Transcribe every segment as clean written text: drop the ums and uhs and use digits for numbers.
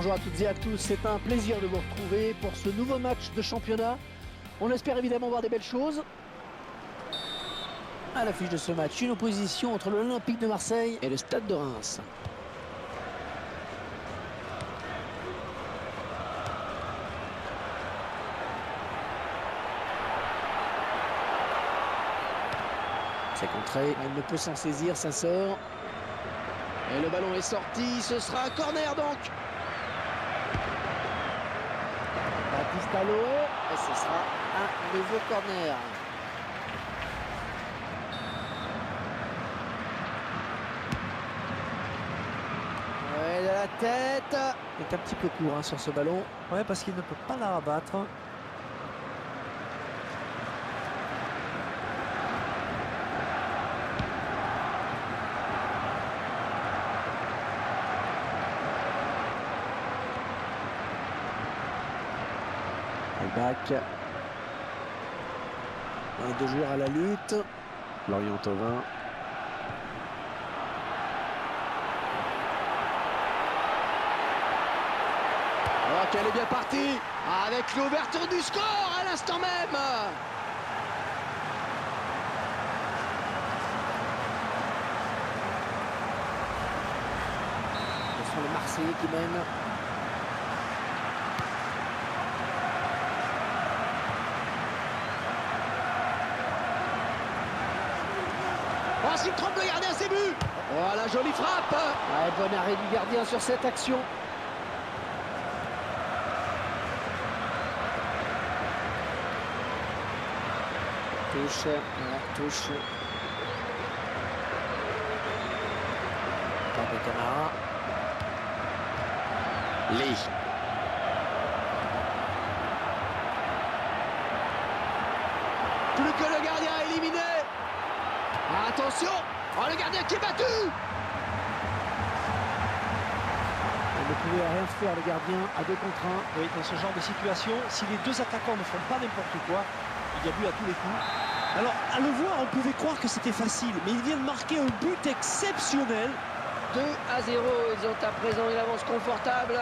Bonjour à toutes et à tous, c'est un plaisir de vous retrouver pour ce nouveau match de championnat. On espère évidemment voir des belles choses. À l'affiche de ce match, une opposition entre l'Olympique de Marseille et le Stade de Reims. C'est contré, elle ne peut s'en saisir, ça sort. Et le ballon est sorti, ce sera un corner donc. Baptiste Aloé, et ce sera un nouveau corner. Ouais, de la tête. Il est un petit peu court sur ce ballon. Ouais, parce qu'il ne peut pas la rabattre. Back. Et deux joueurs à la lutte. Lorient Thauvin. Oh, qu'elle est bien partie. Avec l'ouverture du score à l'instant même. Ce sont les Marseillais qui mènent. Oh, s'il trompe le gardien, c'est but. Oh, la jolie frappe. Ouais, bon arrêt du gardien sur cette action. Touche, touche. Pape Camara. Lee. Plus que le gardien éliminé. Attention! Oh, le gardien qui est battu! Il ne pouvait rien faire, le gardien, à 2 contre 1. Oui, dans ce genre de situation, si les deux attaquants ne font pas n'importe quoi, il y a but à tous les coups. Alors, à le voir, on pouvait croire que c'était facile, mais ils viennent marquer un but exceptionnel. 2-0, ils ont à présent une avance confortable.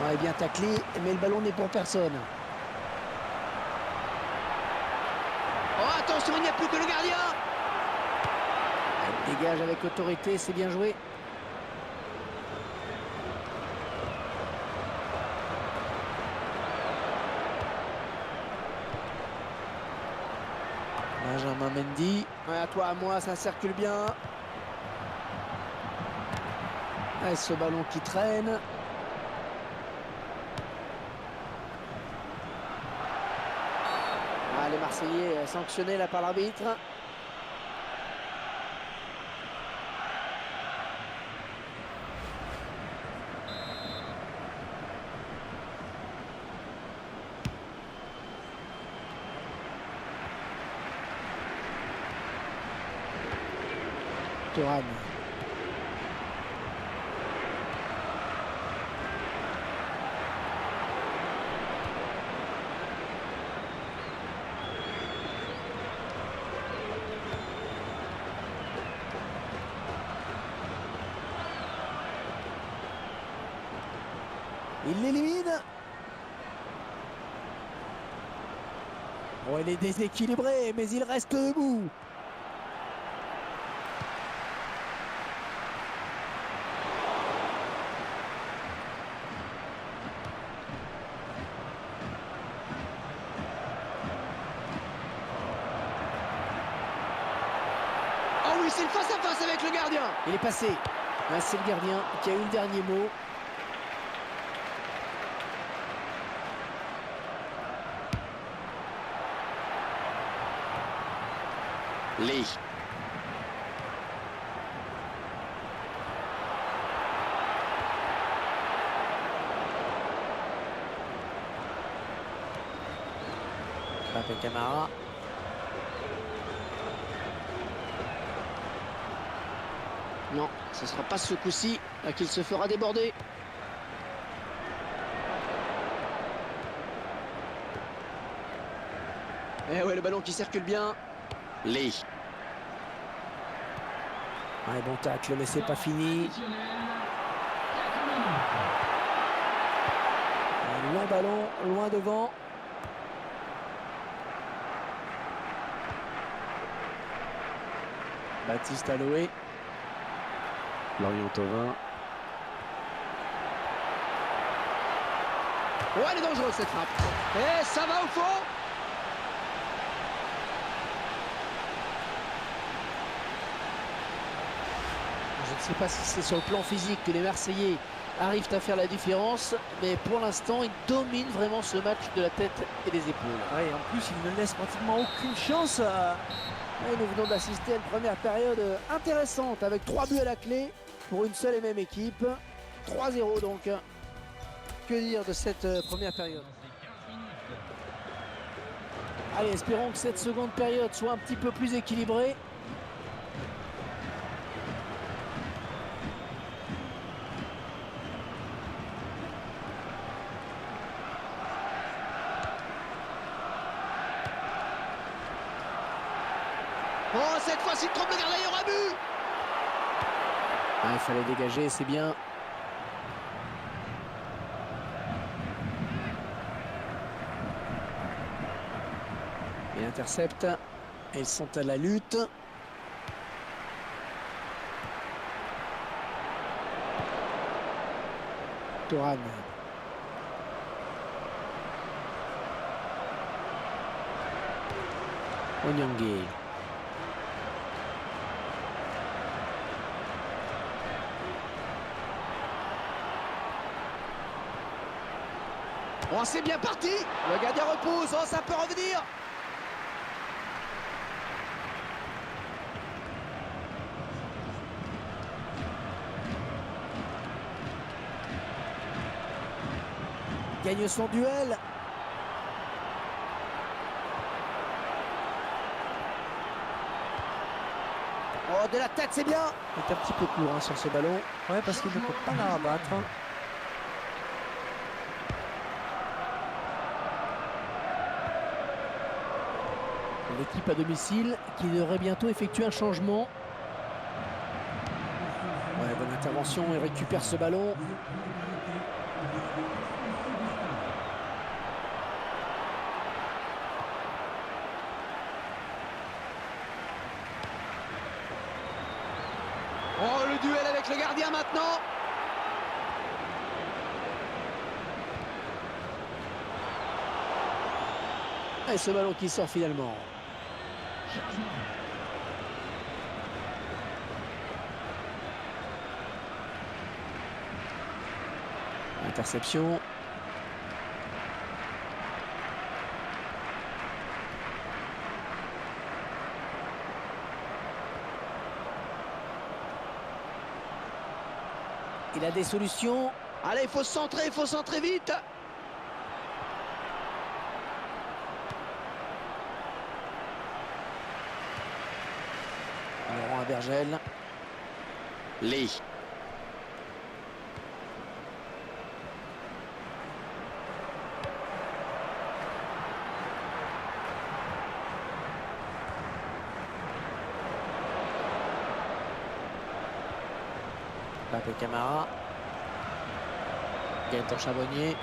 Ouais, bien taclé, mais le ballon n'est pour personne. Oh, attention, il n'y a plus que le gardien. Elle dégage avec autorité, c'est bien joué. Benjamin Mendy. Ouais, à toi, à moi, ça circule bien. Et ce ballon qui traîne. Ah, les Marseillais sanctionnés là par l'arbitre. Thuram. Il l'élimine. Oh, il est déséquilibré, mais il reste debout. Oh oui, c'est le face-à-face avec le gardien. Il est passé. Ah, c'est le gardien qui a eu le dernier mot. Lee. Pape Camara. Non, ce ne sera pas ce coup-ci qu'il se fera déborder. Et ouais, le ballon qui circule bien. Lee. Ouais, bon tacle, mais c'est pas fini. Un long ballon, loin devant. Baptiste Aloé. Lorient Thauvin. Oh, elle est dangereuse cette frappe. Et ça va au fond. Je ne sais pas si c'est sur le plan physique que les Marseillais arrivent à faire la différence, mais pour l'instant, ils dominent vraiment ce match de la tête et des épaules. Ouais, en plus, ils ne laissent pratiquement aucune chance à... Et nous venons d'assister à une première période intéressante avec 3 buts à la clé pour une seule et même équipe. 3-0 donc. Que dire de cette première période? Allez, espérons que cette seconde période soit un petit peu plus équilibrée. Oh, cette fois-ci, trompe le gardien, il y aura but. Ah, il fallait dégager, c'est bien. Il intercepte. Ils sont à la lutte. Thuram. Onyangé. Oh, c'est bien parti. Le gardien repousse. Oh, ça peut revenir. Gagne son duel. Oh, de la tête, c'est bien. Il est un petit peu court hein, sur ce ballon. Ouais, parce qu'il ne peut pas la rabattre. L'équipe à domicile qui devrait bientôt effectuer un changement. Ouais, bonne intervention, il récupère ce ballon. Oh, le duel avec le gardien maintenant. Et ce ballon qui sort finalement. Interception. Il a des solutions. Allez, il faut centrer vite. Laurent Abergel. Lee. Pape Camara. Gaëtan Charbonnier.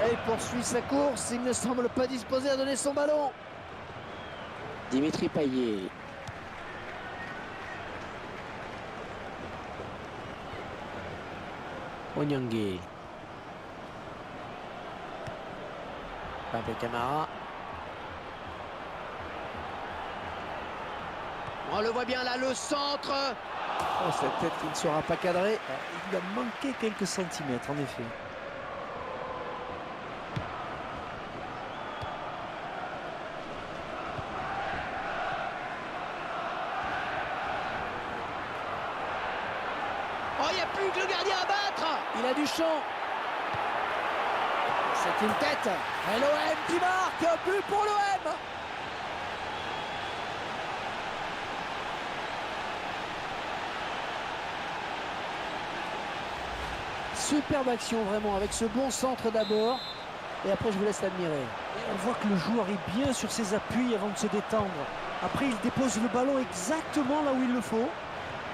Et il poursuit sa course. Il ne semble pas disposé à donner son ballon. Dimitri Payet. Onyangé. Pape Camara. On le voit bien là, le centre. Oh, cette tête qui ne sera pas cadrée. Il a manqué quelques centimètres, en effet. Oh, il n'y a plus que le gardien à battre. Il a du champ. C'est une tête. Et l'OM qui marque. But pour l'OM. Superbe action vraiment avec ce bon centre d'abord. Et après je vous laisse l'admirer. On voit que le joueur est bien sur ses appuis avant de se détendre. Après, il dépose le ballon exactement là où il le faut.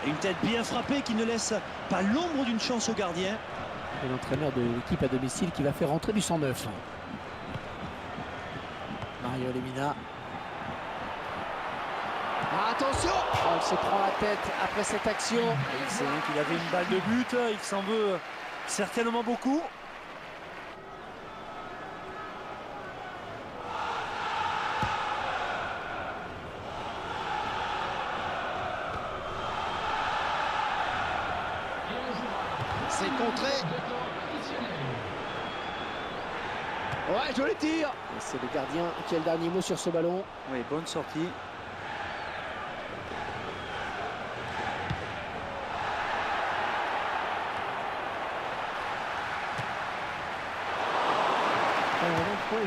Et une tête bien frappée qui ne laisse pas l'ombre d'une chance au gardien. Et l'entraîneur de l'équipe à domicile qui va faire rentrer du 109. Mario Lemina. Attention! Oh, il se prend la tête après cette action. Il sait qu'il avait une balle de but, il s'en veut certainement beaucoup. C'est contré. Ouais, joli tir. C'est le gardien qui a le dernier mot sur ce ballon. Oui, bonne sortie.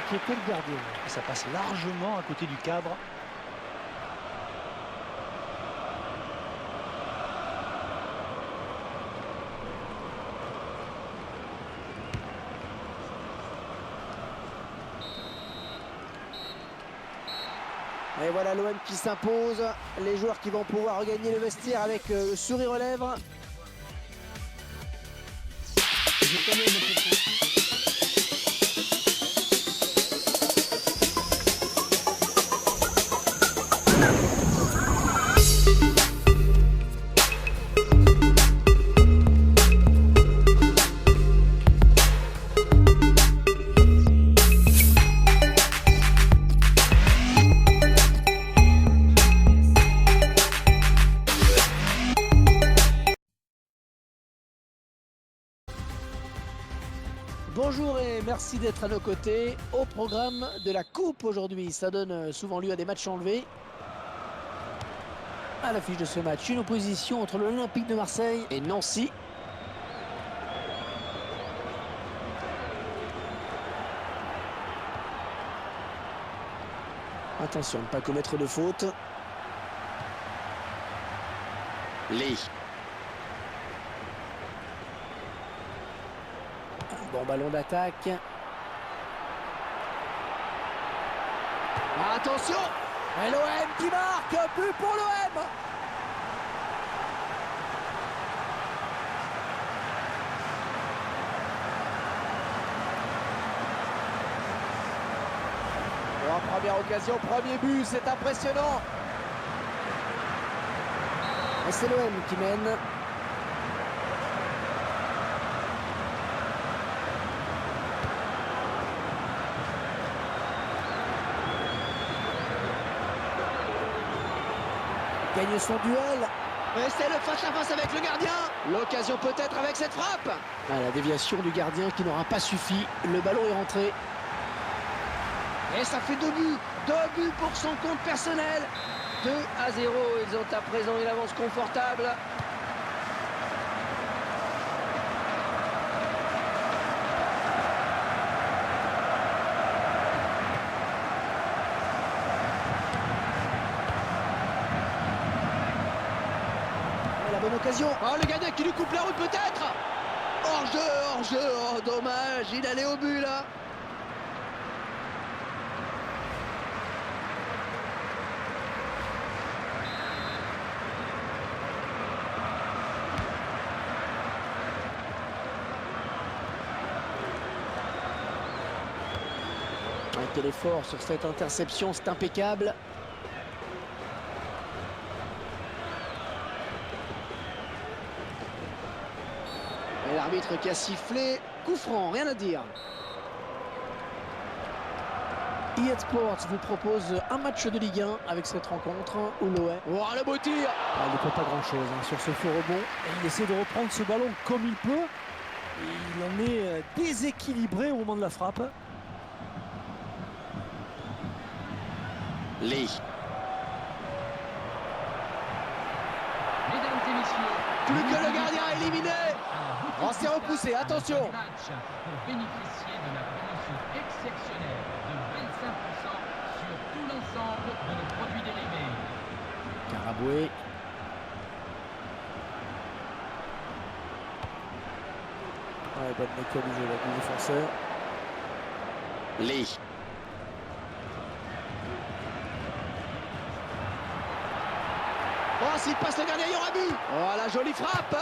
Qui était le gardien. Et ça passe largement à côté du cadre. Et voilà l'OM qui s'impose. Les joueurs qui vont pouvoir regagner le vestiaire avec le sourire aux lèvres. Bonjour et merci d'être à nos côtés. Au programme de la Coupe aujourd'hui, ça donne souvent lieu à des matchs enlevés. À l'affiche de ce match, une opposition entre l'Olympique de Marseille et Nancy. Attention, ne pas commettre de faute. Lee. Bon ballon d'attaque. Attention! Et l'OM qui marque! But pour l'OM! Bon, première occasion, premier but, c'est impressionnant! Et c'est l'OM qui mène. Gagne son duel. Et c'est le face-à-face avec le gardien. L'occasion peut-être avec cette frappe. Ah, la déviation du gardien qui n'aura pas suffi. Le ballon est rentré. Et ça fait 2 buts. 2 buts pour son compte personnel. 2-0. Ils ont à présent une avance confortable. Bonne occasion. Oh, le gardien qui lui coupe la route peut-être. Hors-jeu, hors-jeu. Oh, dommage. Il allait au but là. Quel effort sur cette interception, c'est impeccable. Et l'arbitre qui a sifflé, coup franc, rien à dire. EA Sports vous propose un match de Ligue 1 avec cette rencontre où l'OM... Oh, le beau tir. Il ne peut pas grand-chose sur ce faux rebond. Et il essaie de reprendre ce ballon comme il peut. Et il en est déséquilibré au moment de la frappe. Lee. Mesdames et messieurs, Plus que le gardien éliminé. Oh, c'est repoussé, attention. match pour bénéficier de la promotion exceptionnelle de 25% sur tout l'ensemble de nos produits dérivés. Karaboué. Ouais, bonne lecture du jeu là, du défenseur. Lee. Oh, s'il passe le gardien, il y aura but. Oh, la jolie frappe.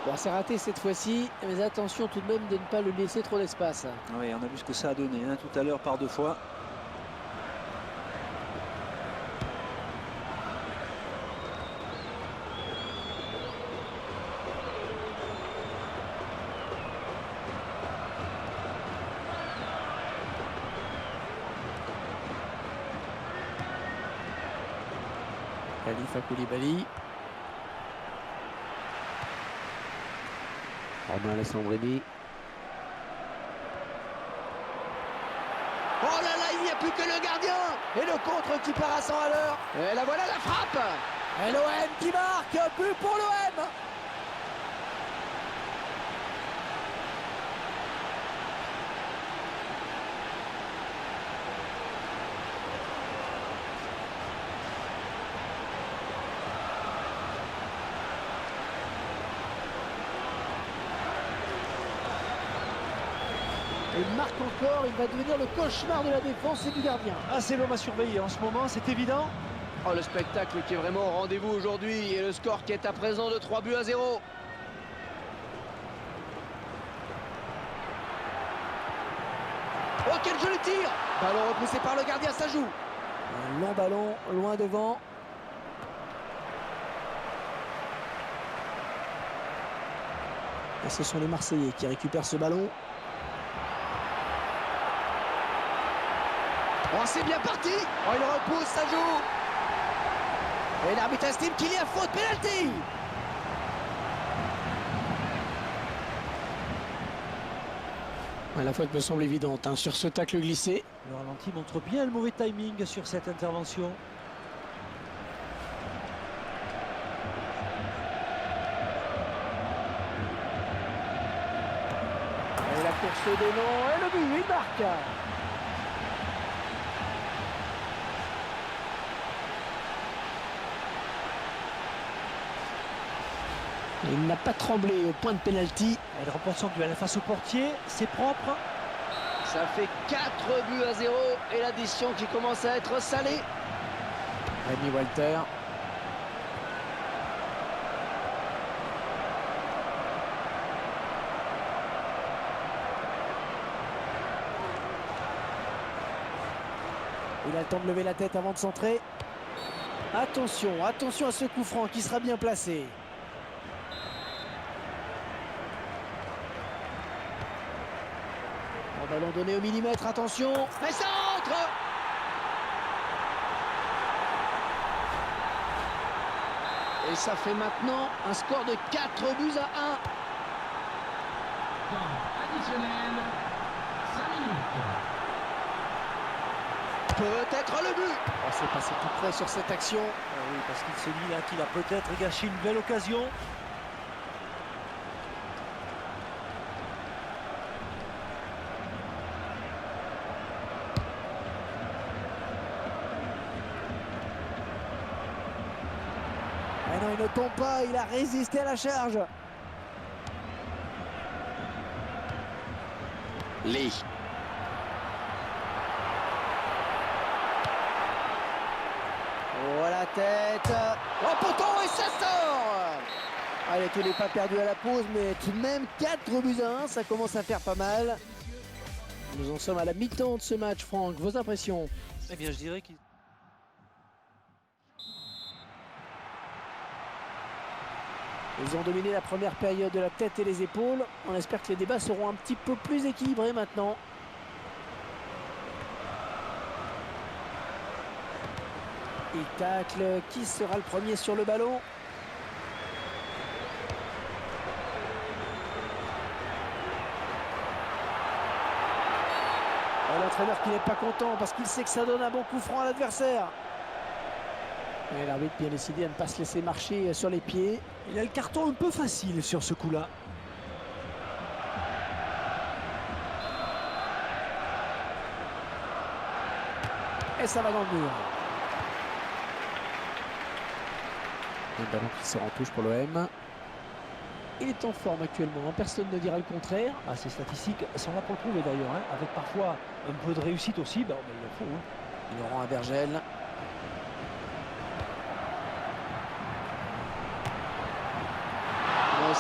Bon, c'est raté cette fois-ci, mais attention tout de même de ne pas lui laisser trop d'espace. Oui, on a vu ce que ça a donné hein, tout à l'heure par 2 fois. Khalifa Koulibaly. Romain Alessandrini. Oh là là, il n'y a plus que le gardien. Et le contre qui part à 100 à l'heure. Et la voilà la frappe. Et l'OM qui marque, but pour l'OM. Il marque encore, il va devenir le cauchemar de la défense et du gardien. Ah, c'est l'homme à surveiller en ce moment, c'est évident. Oh, le spectacle qui est vraiment au rendez-vous aujourd'hui et le score qui est à présent de 3-0. Oh, quel joli tir. Ballon repoussé par le gardien, ça joue. Un long ballon, loin devant. Et ce sont les Marseillais qui récupèrent ce ballon. Oh, c'est bien parti. Oh, il repousse, ça joue. Et l'arbitre estime qu'il y a faute, pénalty. La faute me semble évidente hein, sur ce tacle glissé. Le ralenti montre bien le mauvais timing sur cette intervention. Et la course des noms et le but, il marque. Il n'a pas tremblé au point de pénalty. Elle remporte son duel face au portier, c'est propre. Ça fait 4-0 et l'addition qui commence à être salée. Rémi Walter. Il a le temps de lever la tête avant de centrer. Attention, attention à ce coup franc qui sera bien placé. Ballon donné au millimètre, attention. Et ça entre. Et ça fait maintenant un score de 4-1. Temps additionnel, 5 minutes. Peut-être le but. Oh, c'est passé tout près sur cette action. Ah oui, parce qu'il se dit là qu'il a peut-être gâché une belle occasion. Mais non, il ne tombe pas, il a résisté à la charge. Lee. Oh la tête. Oh poteau et ça sort. Allez, tout n'est pas perdu à la pause, mais tout de même 4-1, ça commence à faire pas mal. Nous en sommes à la mi-temps de ce match, Franck. Vos impressions? Eh bien, je dirais qu'il... Ils ont dominé la première période de la tête et les épaules. On espère que les débats seront un petit peu plus équilibrés maintenant. Il tacle. Qui sera le premier sur le ballon? L'entraîneur qui n'est pas content parce qu'il sait que ça donne un bon coup franc à l'adversaire. Et l'arbitre bien décidé à ne pas se laisser marcher sur les pieds. Il a le carton un peu facile sur ce coup-là. Et ça va dans le mur. Le ballon qui sort en touche pour l'OM. Il est en forme actuellement, personne ne dira le contraire. Ah, ces statistiques sont là pour le prouver d'ailleurs, hein, avec parfois un peu de réussite aussi, ben, il en faut. Hein. Laurent Abergel.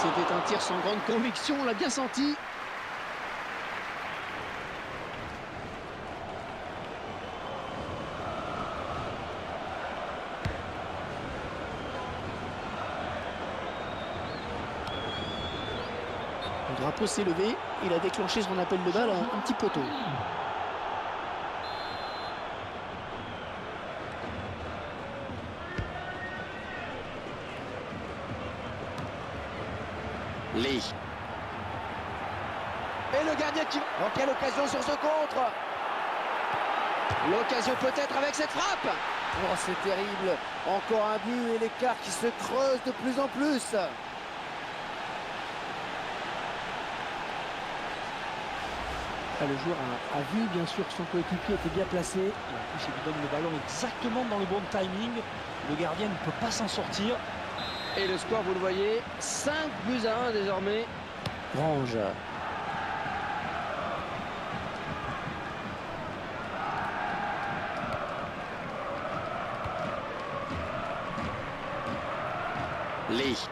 c'était un tir sans grande conviction, on l'a bien senti. Le drapeau s'est levé, il a déclenché ce qu'on appelle de balle un petit poteau. Lee. Et le gardien qui... Oh, quelle occasion sur ce contre! L'occasion peut-être avec cette frappe. Oh, c'est terrible. Encore un but et l'écart qui se creuse de plus en plus. Le joueur a vu bien sûr que son coéquipier était bien placé. Et en plus, il lui donne le ballon exactement dans le bon timing. Le gardien ne peut pas s'en sortir. Et le score, vous le voyez, 5-1 désormais. Grange. Lee.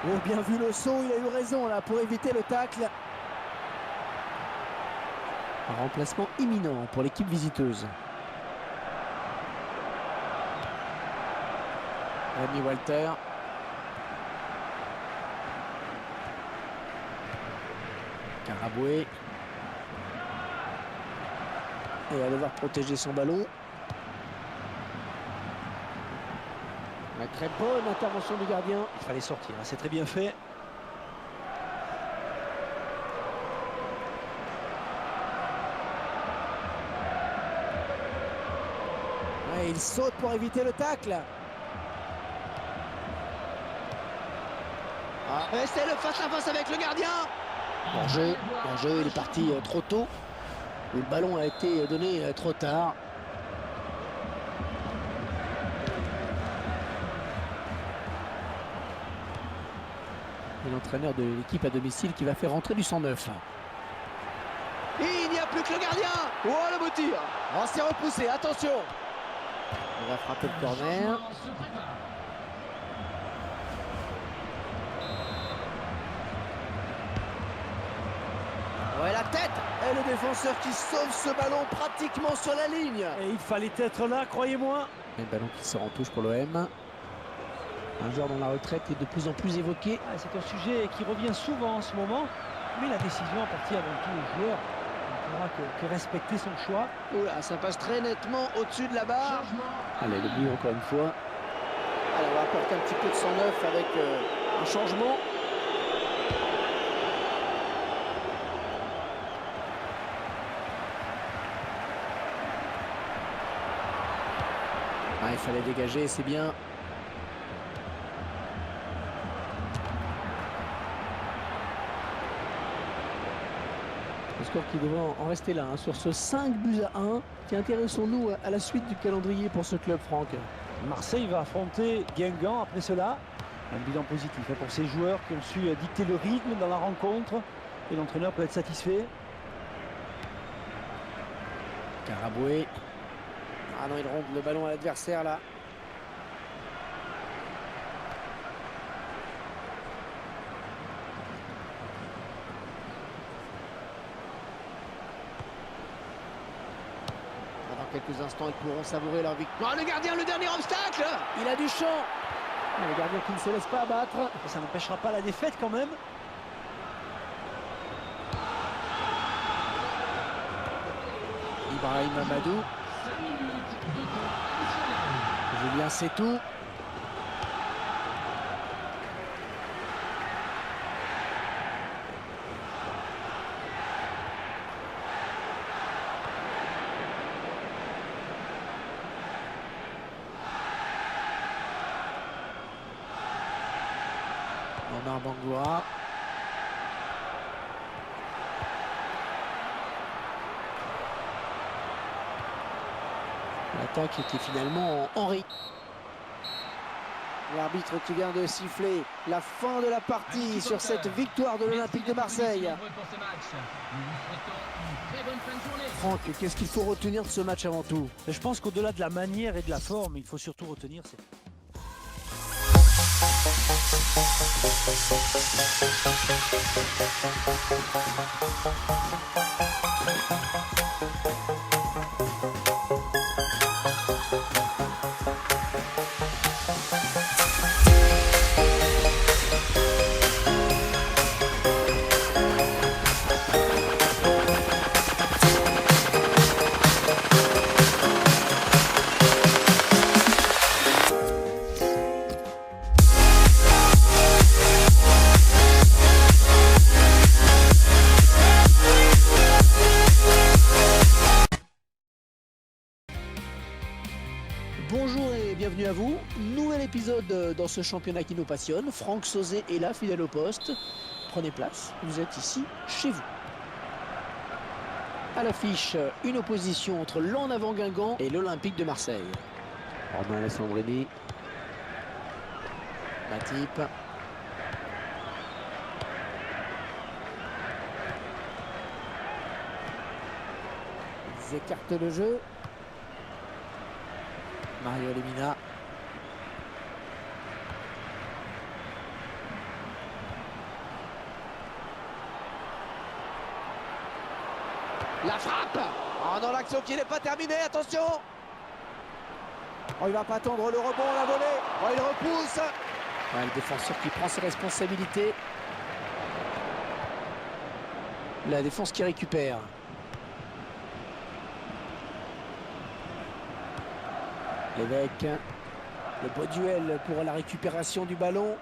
Oh, bien vu le saut, il a eu raison là pour éviter le tacle. Un remplacement imminent pour l'équipe visiteuse. Rémi Walter. Karaboué. Et va devoir protéger son ballon. La très bonne intervention du gardien. Il fallait sortir, c'est très bien fait. Ouais, il saute pour éviter le tacle. Et c'est le face-à-face avec le gardien. Hors-jeu, il est parti trop tôt. Le ballon a été donné trop tard. Et l'entraîneur de l'équipe à domicile qui va faire rentrer du 109. Et il n'y a plus que le gardien. Oh, le beau tir. Oh, c'est repoussé, attention. On va frapper le corner. Ouais, la tête. Et le défenseur qui sauve ce ballon pratiquement sur la ligne. Et il fallait être là, croyez-moi. Le ballon qui sort en touche pour l'OM. Un joueur dont la retraite est de plus en plus évoquée. C'est un sujet qui revient souvent en ce moment. Mais la décision appartient avant tout au joueur. Il ne pourra que respecter son choix. Oula, ça passe très nettement au-dessus de la barre. Allez, le but encore une fois. Allez, on va apporter un petit peu de 109 avec un changement. Il fallait dégager, c'est bien. Le score qui devrait en rester là, sur ce 5-1. Tiens, intéressons-nous à la suite du calendrier pour ce club, Franck. Marseille va affronter Guingamp après cela. Un bilan positif pour ces joueurs qui ont su dicter le rythme dans la rencontre. Et l'entraîneur peut être satisfait. Karaboué. Ah non, il ronde le ballon à l'adversaire là. Dans quelques instants, ils pourront savourer leur victoire. Le gardien, le dernier obstacle. Il a du champ. Le gardien qui ne se laisse pas abattre. Ça n'empêchera pas la défaite quand même. Ibrahim Amadou. Julien Setou. Omar Bangoura. L'attaque était finalement Henri. L'arbitre qui vient de siffler la fin de la partie sur cette victoire de l'Olympique de Marseille. Franck, qu'est-ce qu'il faut retenir de ce match avant tout? Je pense qu'au-delà de la manière et de la forme, il faut surtout retenir Bonjour et bienvenue à vous. Nouvel épisode dans ce championnat qui nous passionne. Franck Sauzet est là, fidèle au poste. Prenez place, vous êtes ici, chez vous. À l'affiche, une opposition entre l'En Avant Guingamp et l'Olympique de Marseille. Romain Alessandrini. Matip. Ils écartent le jeu. Mario Lemina. La frappe. Oh non, l'action qui n'est pas terminée, attention. Oh, il va pas attendre le rebond, la volée. Oh, il repousse. Ouais, le défenseur qui prend ses responsabilités. La défense qui récupère. L'évêque. Le beau duel pour la récupération du ballon.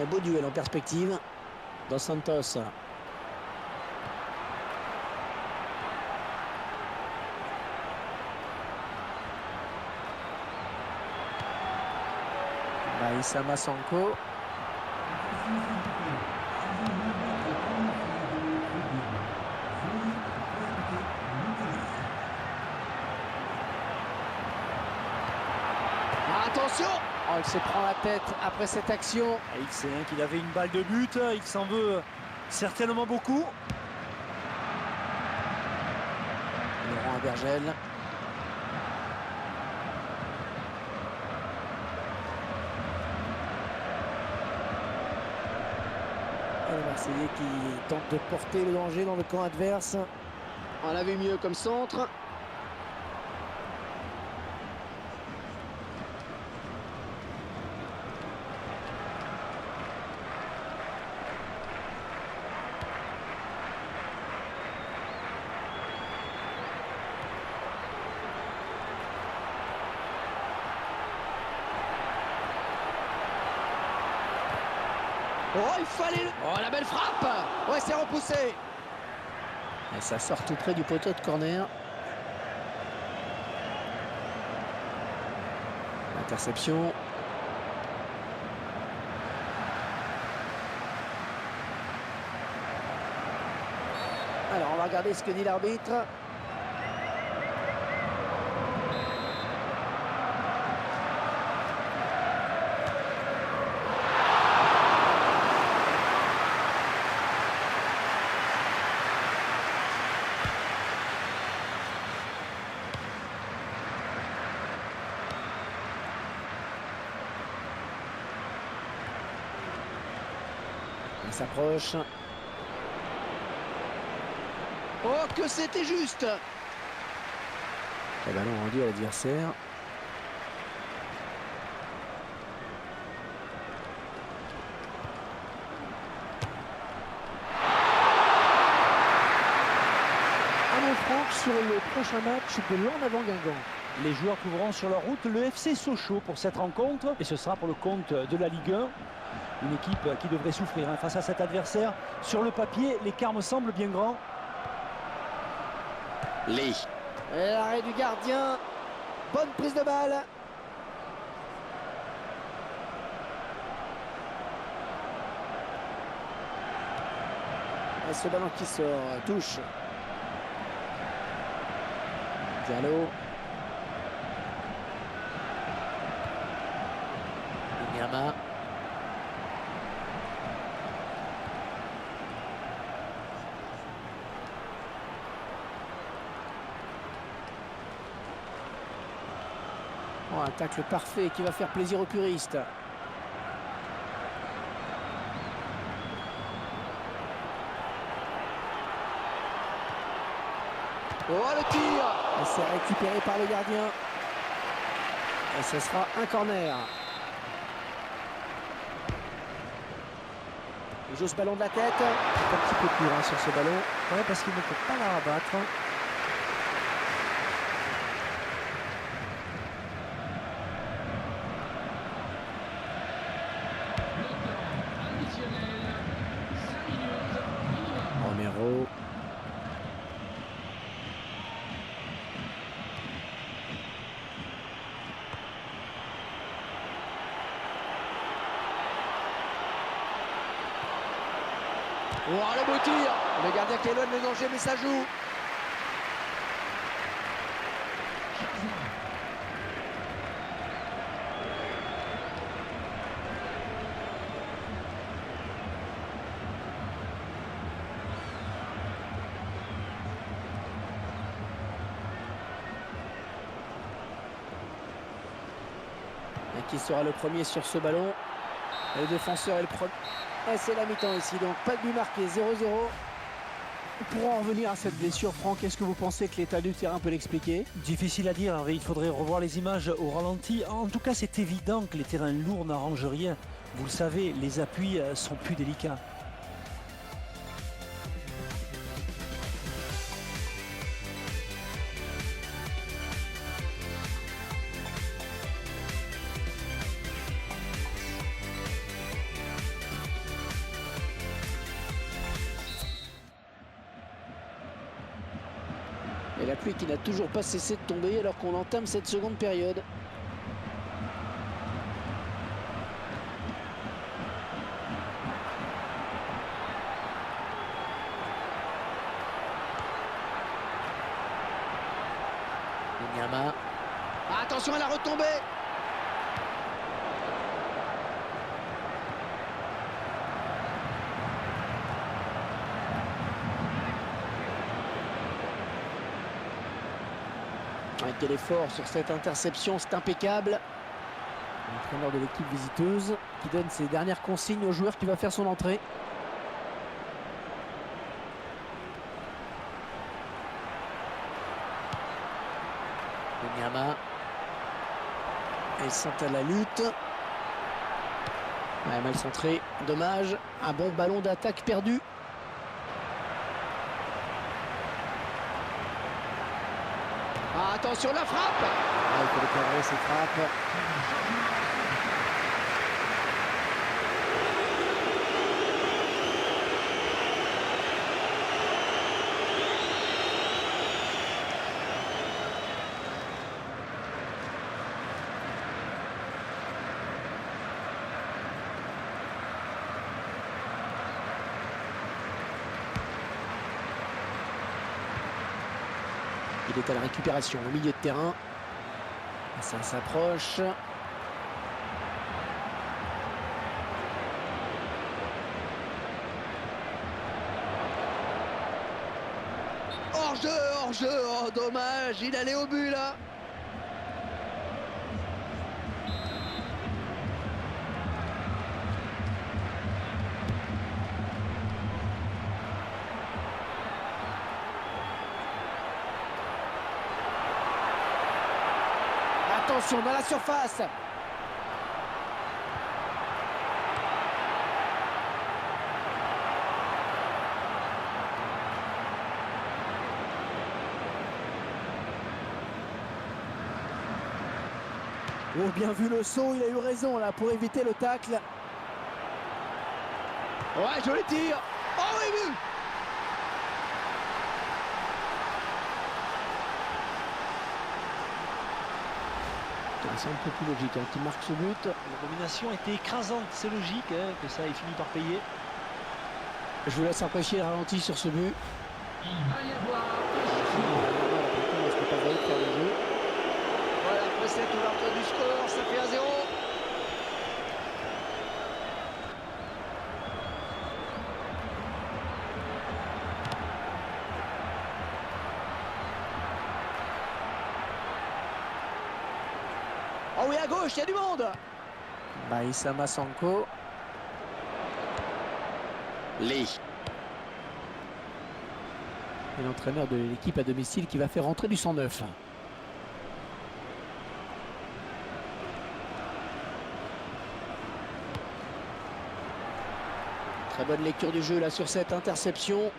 Un beau duel en perspective. Dos Santos. Maïssa Massanko. Attention. Oh, il se prend la tête après cette action. Et il sait qu'il avait une balle de but, il s'en veut certainement beaucoup. Laurent Abergel. Et le Marseillais qui tente de porter le danger dans le camp adverse. On a vu mieux comme centre. Oh, il fallait... Oh, la belle frappe. Ouais, c'est repoussé. Et ça sort tout près du poteau de corner. Interception. Alors, on va regarder ce que dit l'arbitre. Il s'approche. Oh, que c'était juste. Le ballon rendu à l'adversaire. Allons Franck sur le prochain match de l'En Avant Guingamp. Les joueurs trouveront sur leur route le FC Sochaux pour cette rencontre. Et ce sera pour le compte de la Ligue 1. Une équipe qui devrait souffrir face à cet adversaire. Sur le papier, l'écart me semble bien grand. Lee. Et l'arrêt du gardien. Bonne prise de balle. Et ce ballon qui sort, touche. Diallo. Inyama. Oh, un tacle parfait qui va faire plaisir aux puristes. Oh, le tir! Et c'est récupéré par le gardien. Et ce sera un corner. Il joue ce ballon de la tête. Un petit peu court sur ce ballon. Ouais, parce qu'il ne peut pas la rabattre. Romero. Oh, le beau tir! Le gardien qui éloigne le danger, mais ça joue. Et qui sera le premier sur ce ballon? Le défenseur est le premier. Et c'est la mi-temps ici, donc pas de but marqué, 0-0. Pour en revenir à cette blessure, Franck, est-ce que vous pensez que l'état du terrain peut l'expliquer? Difficile à dire, Henri. Il faudrait revoir les images au ralenti. En tout cas, c'est évident que les terrains lourds n'arrangent rien. Vous le savez, les appuis sont plus délicats. Et la pluie qui n'a toujours pas cessé de tomber alors qu'on entame cette seconde période. Nyama. Attention à la retombée. Quel effort sur cette interception, c'est impeccable. L'entraîneur de l'équipe visiteuse qui donne ses dernières consignes au joueur qui va faire son entrée. Nyama. Ils sont à la lutte. Ouais, mal centré, dommage. Un bon ballon d'attaque perdu. Attention la frappe! Ah, il faut le cadrer cette frappe. Il est à la récupération au milieu de terrain. Ça s'approche. Hors-jeu, hors-jeu, oh dommage, il allait au but là. Attention dans la surface. Oh, bien vu le saut, il a eu raison là pour éviter le tacle. Ouais, joli tir. Oh oui, vu. C'est un peu plus logique qui marque ce but. La domination était écrasante, c'est logique que ça ait fini par payer. Je vous laisse apprécier le ralenti sur ce but. Il va y avoir Voilà, après cette ouverture du score, ça fait 1-0. à gauche, il y a du monde. Maïssa Massanko. Lee. Et l'entraîneur de l'équipe à domicile qui va faire rentrer du 109. Très bonne lecture du jeu là sur cette interception.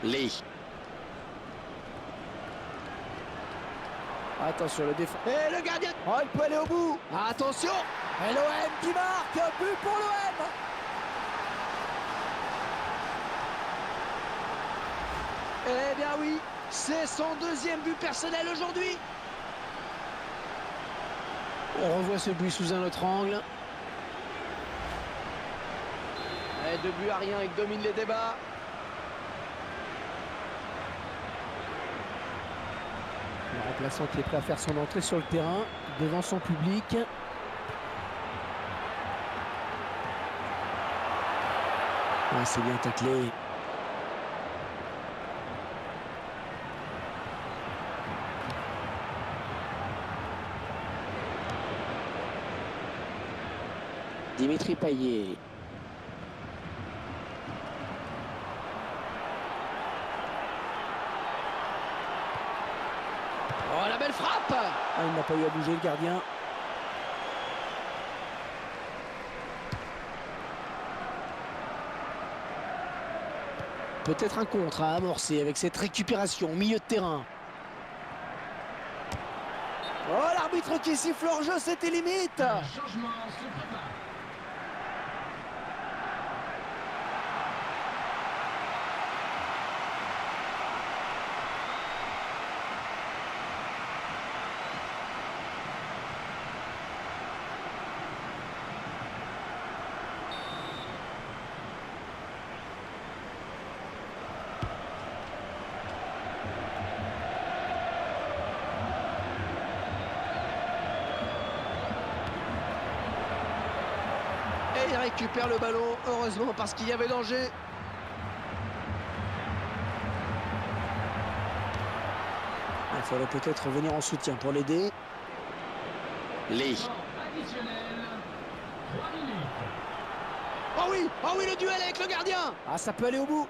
Lee. Attention le défense. Et le gardien. Oh, il peut aller au bout. Attention. Et l'OM qui marque, un but pour l'OM. Eh bien oui, c'est son deuxième but personnel aujourd'hui. On revoit ce but sous un autre angle. Et 2 buts à rien, il domine les débats. Le remplaçant qui est prêt à faire son entrée sur le terrain devant son public. Ah, c'est bien taclé. Dimitri Payet. Oh, la belle frappe! Ah, il n'a pas eu à bouger le gardien. Peut-être un contre à amorcer avec cette récupération au milieu de terrain. Oh, l'arbitre qui siffle hors jeu, c'était limite. Un changement se prépare. Et il récupère le ballon, heureusement parce qu'il y avait danger. Il faudrait peut-être revenir en soutien pour l'aider. Lee. Temps additionnel. 3 minutes. Oh oui, le duel avec le gardien. Ah, ça peut aller au bout.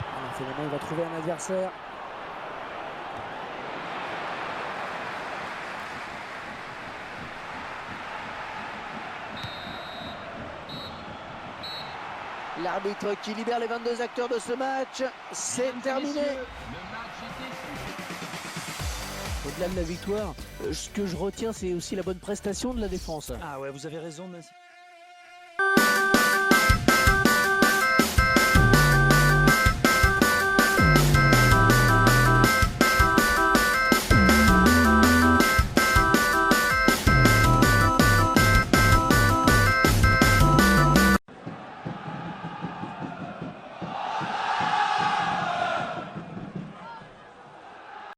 Alors, finalement, il va trouver un adversaire. L'arbitre qui libère les 22 acteurs de ce match. C'est terminé. Messieurs, le match était suspendu. Au-delà de la victoire, ce que je retiens, c'est aussi la bonne prestation de la défense. Ah ouais, vous avez raison, Nancy.